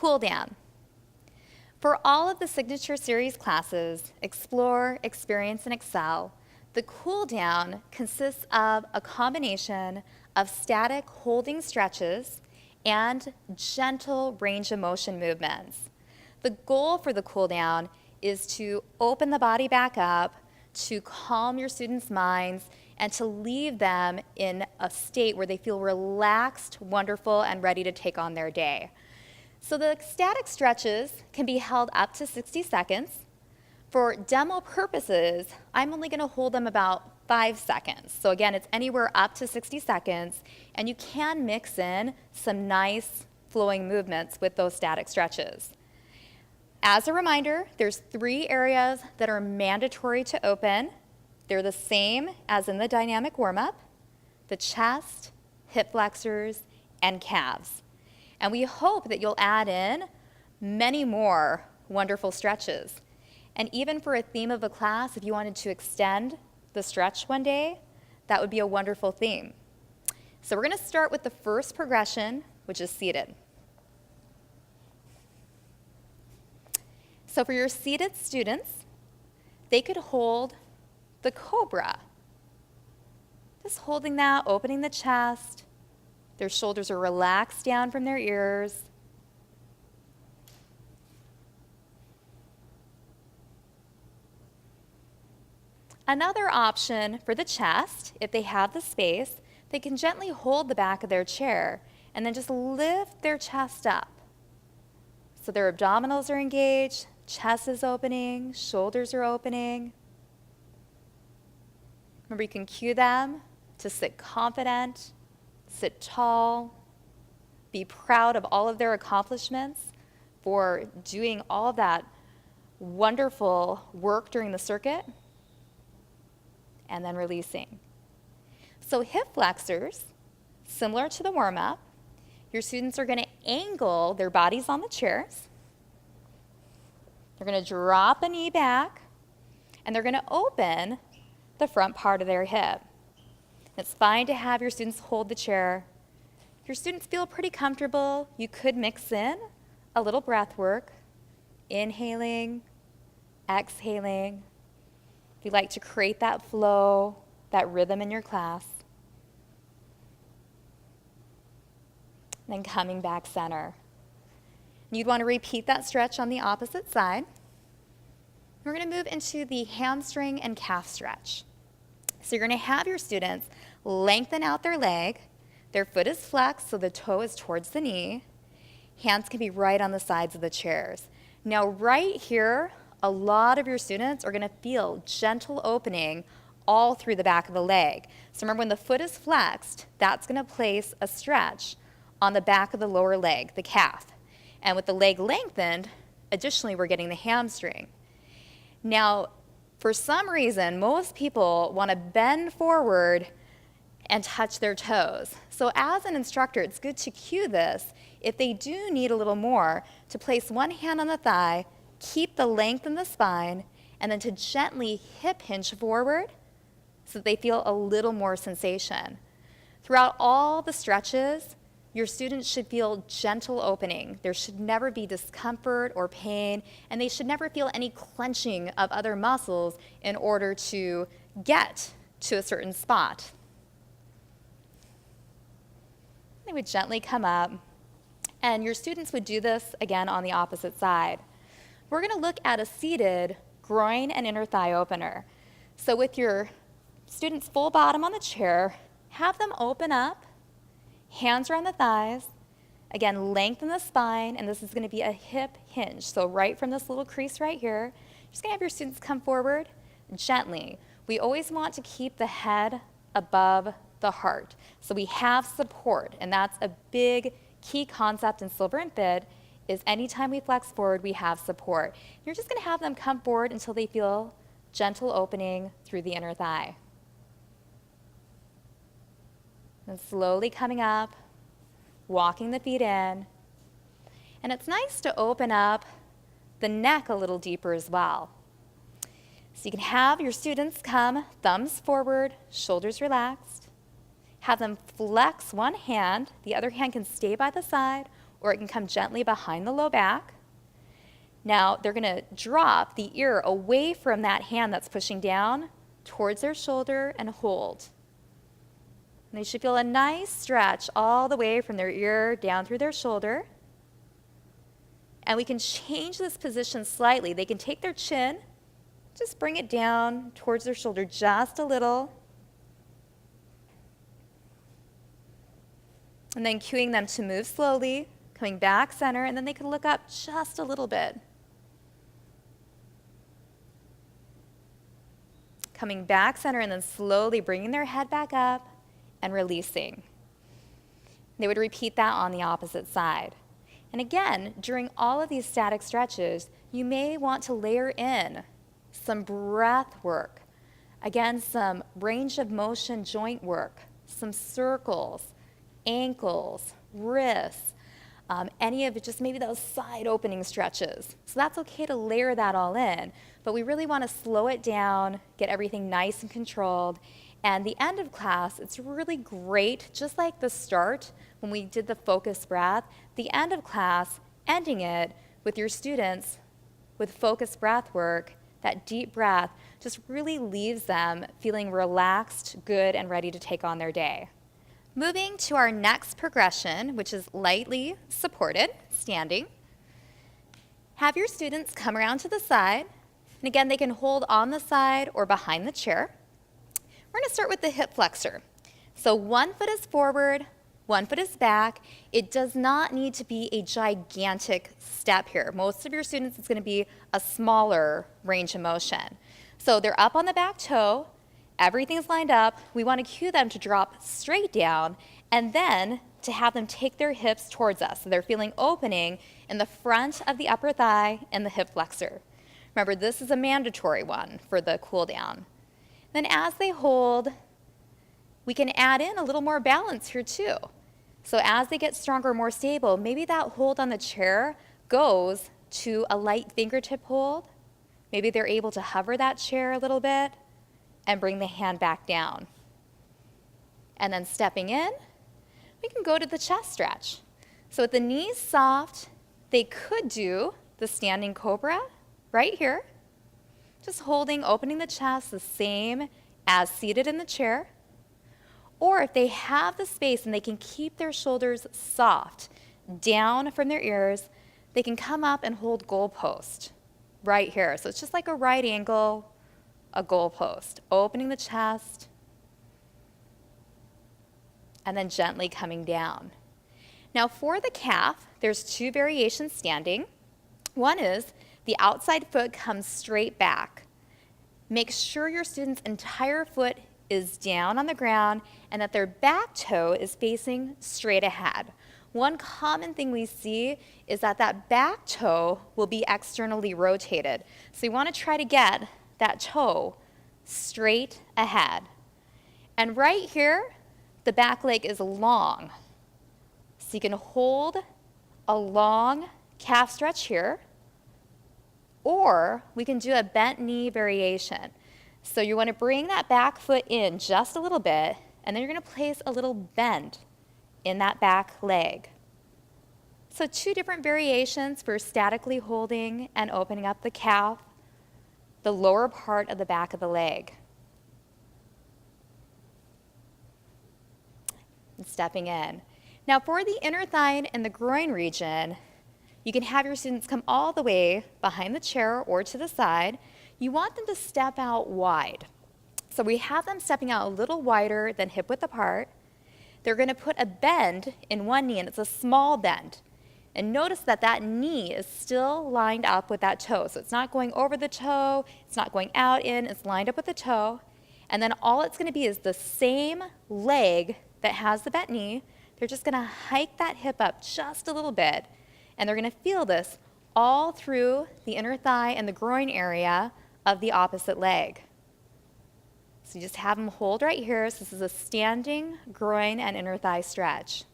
cool down. For all of the Signature Series classes, Explore, Experience, and Excel, the cool down consists of a combination of static holding stretches and gentle range of motion movements. The goal for the cool down is to open the body back up, to calm your students' minds, and to leave them in a state where they feel relaxed, wonderful, and ready to take on their day. So the static stretches can be held up to 60 seconds. For demo purposes, I'm only going to hold them about 5 seconds. So again, it's anywhere up to 60 seconds, and you can mix in some nice flowing movements with those static stretches. As a reminder, there's 3 areas that are mandatory to open. They're the same as in the dynamic warm-up: the chest, hip flexors, and calves. And we hope that you'll add in many more wonderful stretches. And even for a theme of a class, if you wanted to extend the stretch one day, that would be a wonderful theme. So we're going to start with the first progression, which is seated. So for your seated students, they could hold the cobra. Just holding that, opening the chest. Their shoulders are relaxed down from their ears. Another option for the chest, if they have the space, they can gently hold the back of their chair and then just lift their chest up. So their abdominals are engaged, chest is opening, shoulders are opening. Remember, you can cue them to sit confident, sit tall, be proud of all of their accomplishments for doing all of that wonderful work during the circuit, and then releasing. So hip flexors, similar to the warm-up, your students are going to angle their bodies on the chairs. They're going to drop a knee back, and they're going to open the front part of their hip. It's fine to have your students hold the chair. If your students feel pretty comfortable, you could mix in a little breath work, inhaling, exhaling. If you'd like to create that flow, that rhythm in your class. Then coming back center. You'd want to repeat that stretch on the opposite side. We're going to move into the hamstring and calf stretch. So you're going to have your students lengthen out their leg. Their foot is flexed, so the toe is towards the knee. Hands can be right on the sides of the chairs. Now right here, a lot of your students are going to feel gentle opening all through the back of the leg. So remember, when the foot is flexed, that's going to place a stretch on the back of the lower leg, the calf. And with the leg lengthened, additionally, we're getting the hamstring. Now, for some reason, most people want to bend forward and touch their toes. So as an instructor, it's good to cue this if they do need a little more, to place one hand on the thigh, keep the length in the spine, and then to gently hip hinge forward so that they feel a little more sensation. Throughout all the stretches, your students should feel gentle opening. There should never be discomfort or pain, and they should never feel any clenching of other muscles in order to get to a certain spot. They would gently come up, and your students would do this again on the opposite side. We're going to look at a seated groin and inner thigh opener. So with your students' full bottom on the chair, have them open up. Hands around the thighs. Again, lengthen the spine, and this is going to be a hip hinge. So right from this little crease right here, you're just going to have your students come forward gently. We always want to keep the head above the heart. So we have support, and that's a big key concept in Silver and Fid, is anytime we flex forward, we have support. You're just going to have them come forward until they feel gentle opening through the inner thigh. And slowly coming up, walking the feet in. And it's nice to open up the neck a little deeper as well. So you can have your students come thumbs forward, shoulders relaxed. Have them flex one hand, the other hand can stay by the side, or it can come gently behind the low back. Now they're going to drop the ear away from that hand that's pushing down towards their shoulder and hold. And they should feel a nice stretch all the way from their ear down through their shoulder. And we can change this position slightly. They can take their chin, just bring it down towards their shoulder just a little. And then cueing them to move slowly, coming back center, and then they can look up just a little bit. Coming back center and then slowly bringing their head back up and releasing. They would repeat that on the opposite side. And again, during all of these static stretches, you may want to layer in some breath work. Again, some range of motion joint work, some circles, ankles, wrists, any of it, just maybe those side opening stretches. So that's okay to layer that all in, but we really want to slow it down, get everything nice and controlled. And the end of class, it's really great, just like the start when we did the focused breath, the end of class, ending it with your students with focused breath work, that deep breath just really leaves them feeling relaxed, good, and ready to take on their day. Moving to our next progression, which is lightly supported, standing. Have your students come around to the side, and again, they can hold on the side or behind the chair. We're going to start with the hip flexor. So one foot is forward, one foot is back. It does not need to be a gigantic step here. Most of your students, it's going to be a smaller range of motion. So they're up on the back toe. Everything's lined up. We want to cue them to drop straight down and then to have them take their hips towards us. So they're feeling opening in the front of the upper thigh and the hip flexor. Remember, this is a mandatory one for the cool down. Then as they hold, we can add in a little more balance here too. So as they get stronger, more stable, maybe that hold on the chair goes to a light fingertip hold. Maybe they're able to hover that chair a little bit and bring the hand back down. And then stepping in, we can go to the chest stretch. So with the knees soft, they could do the standing cobra right here, just holding, opening the chest the same as seated in the chair. Or if they have the space and they can keep their shoulders soft down from their ears, they can come up and hold goalpost right here. So it's just like a right angle, a goalpost, opening the chest, and then gently coming down. Now for the calf, there's two variations standing. One is the outside foot comes straight back. Make sure your student's entire foot is down on the ground and that their back toe is facing straight ahead. One common thing we see is that that back toe will be externally rotated. So you want to try to get that toe straight ahead. And right here, the back leg is long. So you can hold a long calf stretch here, or we can do a bent knee variation. So you want to bring that back foot in just a little bit, and then you're going to place a little bend in that back leg. So two different variations for statically holding and opening up the calf, the lower part of the back of the leg. And stepping in. Now for the inner thigh and the groin region, you can have your students come all the way behind the chair or to the side. You want them to step out wide. So we have them stepping out a little wider than hip width apart. They're going to put a bend in one knee, and it's a small bend. And notice that that knee is still lined up with that toe. So it's not going over the toe, it's not going out in, it's lined up with the toe. And then all it's going to be is the same leg that has the bent knee. They're just going to hike that hip up just a little bit, and they're going to feel this all through the inner thigh and the groin area of the opposite leg. So you just have them hold right here. So this is a standing groin and inner thigh stretch.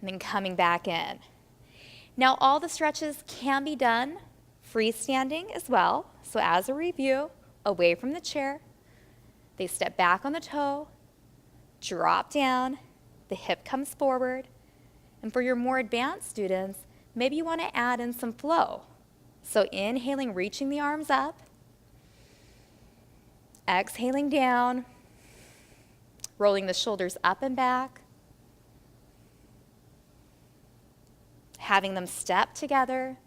And then coming back in. Now all the stretches can be done freestanding as well. So as a review, away from the chair, they step back on the toe, drop down, the hip comes forward. And for your more advanced students, maybe you want to add in some flow. So inhaling, reaching the arms up. Exhaling down, rolling the shoulders up and back. Having them step together.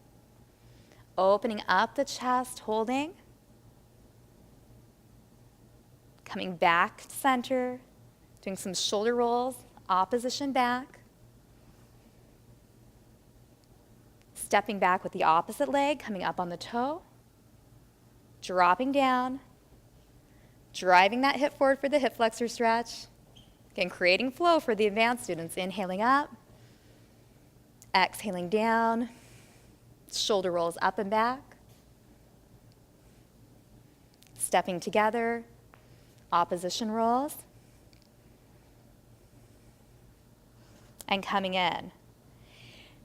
Opening up the chest, holding. Coming back to center, doing some shoulder rolls, opposition back. Stepping back with the opposite leg, coming up on the toe. Dropping down. Driving that hip forward for the hip flexor stretch. Again, creating flow for the advanced students. Inhaling up. Exhaling down. Shoulder rolls up and back. Stepping together. Opposition rolls. And coming in.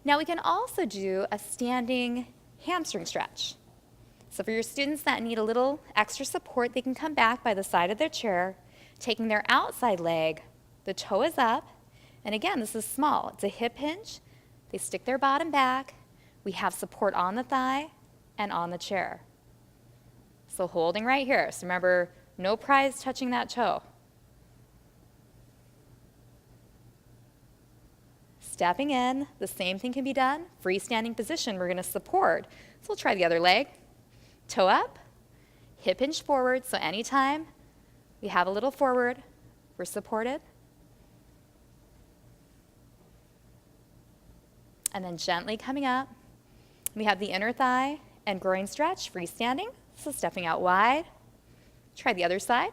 Now we can also do a standing hamstring stretch. So for your students that need a little extra support, they can come back by the side of their chair, taking their outside leg, the toe is up, and again, this is small. It's a hip hinge. They stick their bottom back. We have support on the thigh and on the chair. So holding right here. So remember, no prize touching that toe. Stepping in, the same thing can be done. Freestanding position, we're going to support. So we'll try the other leg. Toe up, hip hinge forward. So anytime we have a little forward, we're supported. And then gently coming up. We have the inner thigh and groin stretch, freestanding. So stepping out wide. Try the other side.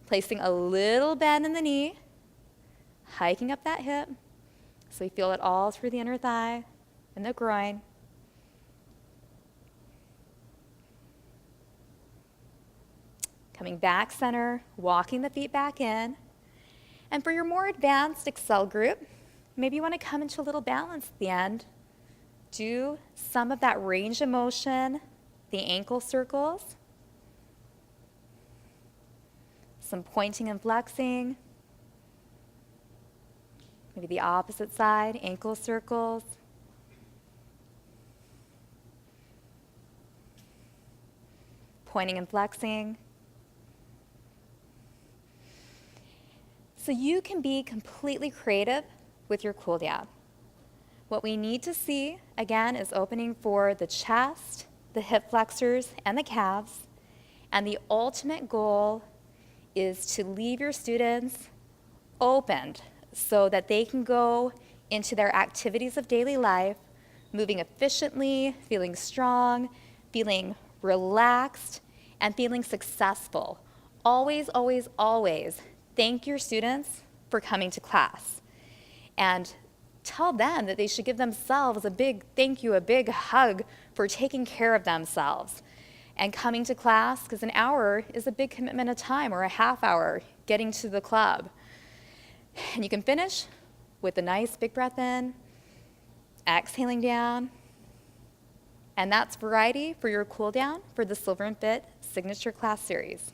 Placing a little bend in the knee, hiking up that hip. So we feel it all through the inner thigh and the groin. Coming back center, walking the feet back in. And for your more advanced Excel group, maybe you want to come into a little balance at the end. Do some of that range of motion, the ankle circles. Some pointing and flexing. Maybe the opposite side, ankle circles. Pointing and flexing. So you can be completely creative with your cool down. What we need to see, again, is opening for the chest, the hip flexors, and the calves. And the ultimate goal is to leave your students opened so that they can go into their activities of daily life, moving efficiently, feeling strong, feeling relaxed, and feeling successful. Always, always, always thank your students for coming to class. And tell them that they should give themselves a big thank you, a big hug for taking care of themselves and coming to class, because an hour is a big commitment of time, or a half hour getting to the club. And you can finish with a nice big breath in, exhaling down, and that's variety for your cool down for the Silver and Fit Signature Class Series.